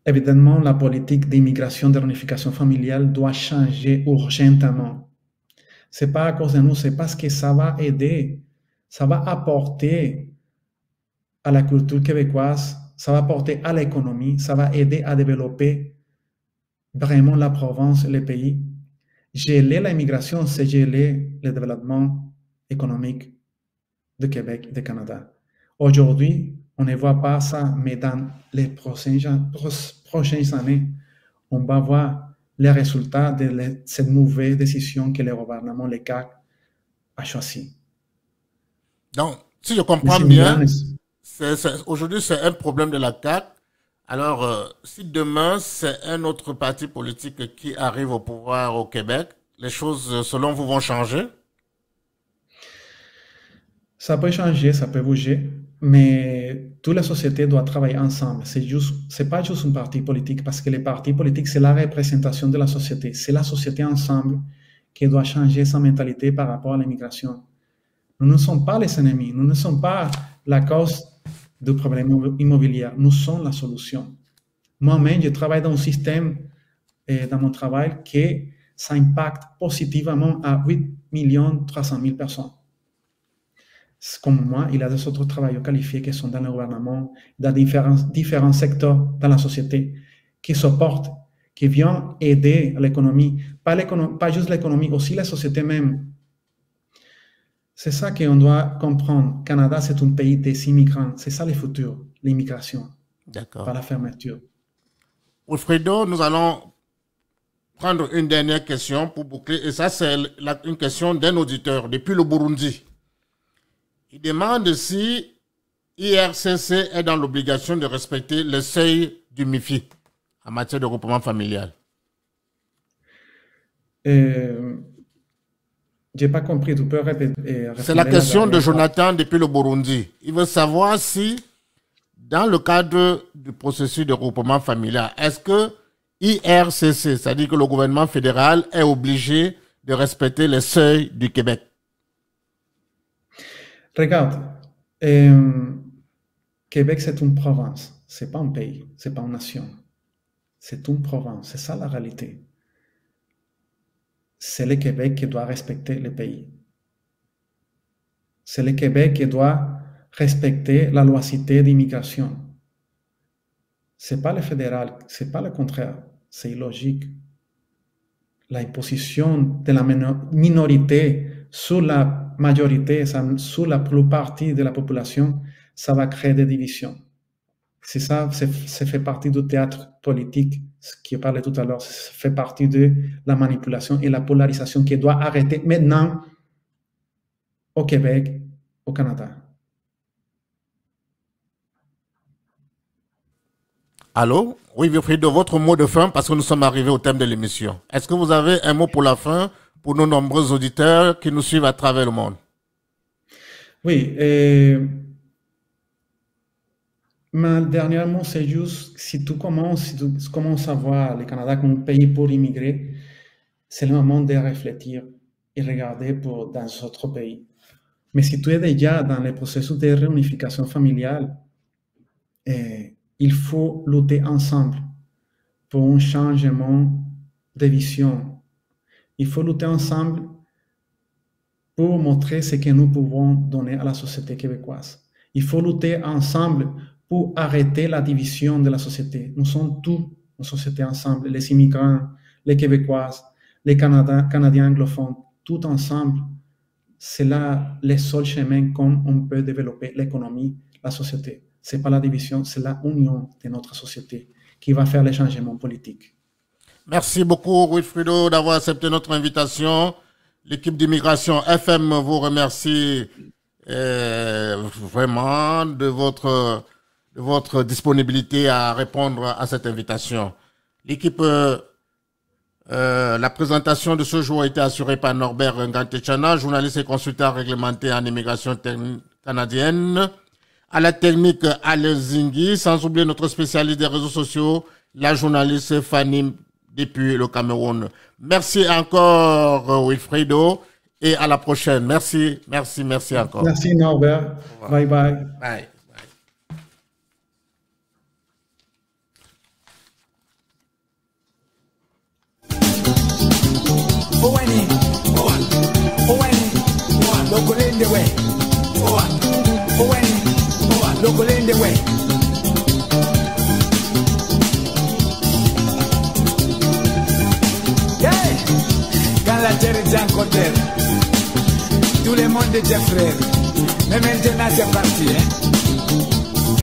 évidemment, la politique d'immigration, de réunification familiale doit changer urgentement. C'est pas à cause de nous, c'est parce que ça va aider, ça va apporter à la culture québécoise, ça va apporter à l'économie, ça va aider à développer vraiment la province et le pays. Geler l'immigration, c'est geler le développement économique de Québec et du Canada. Aujourd'hui, on ne voit pas ça, mais dans les prochaines années, on va voir les résultats de cette mauvaise décision que le gouvernement, le CAQ, a choisi. Donc, si je comprends bien, aujourd'hui c'est un problème de la CAQ. Alors, si demain c'est un autre parti politique qui arrive au pouvoir au Québec, les choses, selon vous, vont changer? Ça peut changer, ça peut bouger, Mais toute la société doit travailler ensemble. C'est pas juste un parti politique, parce que les partis politiques, c'est la représentation de la société. C'est la société ensemble qui doit changer sa mentalité par rapport à l'immigration. Nous ne sommes pas les ennemis. Nous ne sommes pas la cause du problème immobilier. Nous sommes la solution. Moi-même, je travaille dans un système, dans mon travail, que ça impacte positivement à 8 300 000 personnes. Comme moi, il y a des autres travailleurs qualifiés qui sont dans le gouvernement, dans différents secteurs dans la société, qui supportent, qui viennent aider l'économie. Pas juste l'économie, aussi la société même. C'est ça qu'on doit comprendre. Le Canada, c'est un pays des immigrants. C'est ça le futur, l'immigration. D'accord. Pas la fermeture. Wilfredo, nous allons prendre une dernière question pour boucler. Et ça, c'est une question d'un auditeur depuis le Burundi. Il demande si IRCC est dans l'obligation de respecter le seuil du MIFI en matière de regroupement familial. Je n'ai pas compris, tu peux répéter. C'est la question de Jonathan depuis le Burundi. Il veut savoir si, dans le cadre du processus de regroupement familial, est-ce que IRCC, c'est-à-dire que le gouvernement fédéral, est obligé de respecter les seuils du Québec? Regarde, Québec, c'est une province. Ce n'est pas un pays, ce n'est pas une nation. C'est une province, c'est ça la réalité. C'est le Québec qui doit respecter le pays. C'est le Québec qui doit respecter la loicité d'immigration. Ce n'est pas le fédéral, ce n'est pas le contraire. C'est illogique. L'imposition de la minorité sur la majorité, sur la plus partie de la population, ça va créer des divisions. C'est ça, ça fait partie du théâtre politique, ce qui parlait tout à l'heure, ça fait partie de la manipulation et la polarisation qui doit arrêter maintenant au Québec, au Canada. Allô? Oui, Wilfredo, votre mot de fin, parce que nous sommes arrivés au thème de l'émission. Est-ce que vous avez un mot pour la fin, pour nos nombreux auditeurs qui nous suivent à travers le monde? Oui, mon dernier mot, c'est juste, si tu commences à voir le Canada comme un pays pour immigrer, c'est le moment de réfléchir et regarder dans d'autres pays. Mais si tu es déjà dans le processus de réunification familiale, il faut lutter ensemble pour un changement de vision. Il faut lutter ensemble pour montrer ce que nous pouvons donner à la société québécoise. Il faut lutter ensemble pour arrêter la division de la société. Nous sommes tous une société ensemble, les immigrants, les Québécoises, les Canadiens anglophones, tout ensemble. C'est là le seul chemin comme on peut développer l'économie, la société. Ce n'est pas la division, c'est la union de notre société qui va faire les changements politiques. Merci beaucoup, Wilfredo, d'avoir accepté notre invitation. L'équipe d'immigration FM vous remercie vraiment de votre disponibilité à répondre à cette invitation. L'équipe, la présentation de ce jour a été assurée par Norbert Ngantechana, journaliste et consultant réglementé en immigration canadienne. À la technique, Alain Zinghi, sans oublier notre spécialiste des réseaux sociaux, la journaliste Fanny depuis le Cameroun. Merci encore, Wilfredo, et à la prochaine. Merci encore. Merci, Norbert. Bye bye. Bye. Logolende way. Hey, quand la terre est en côté, tout le monde est frère. Mais maintenant c'est parti, hein.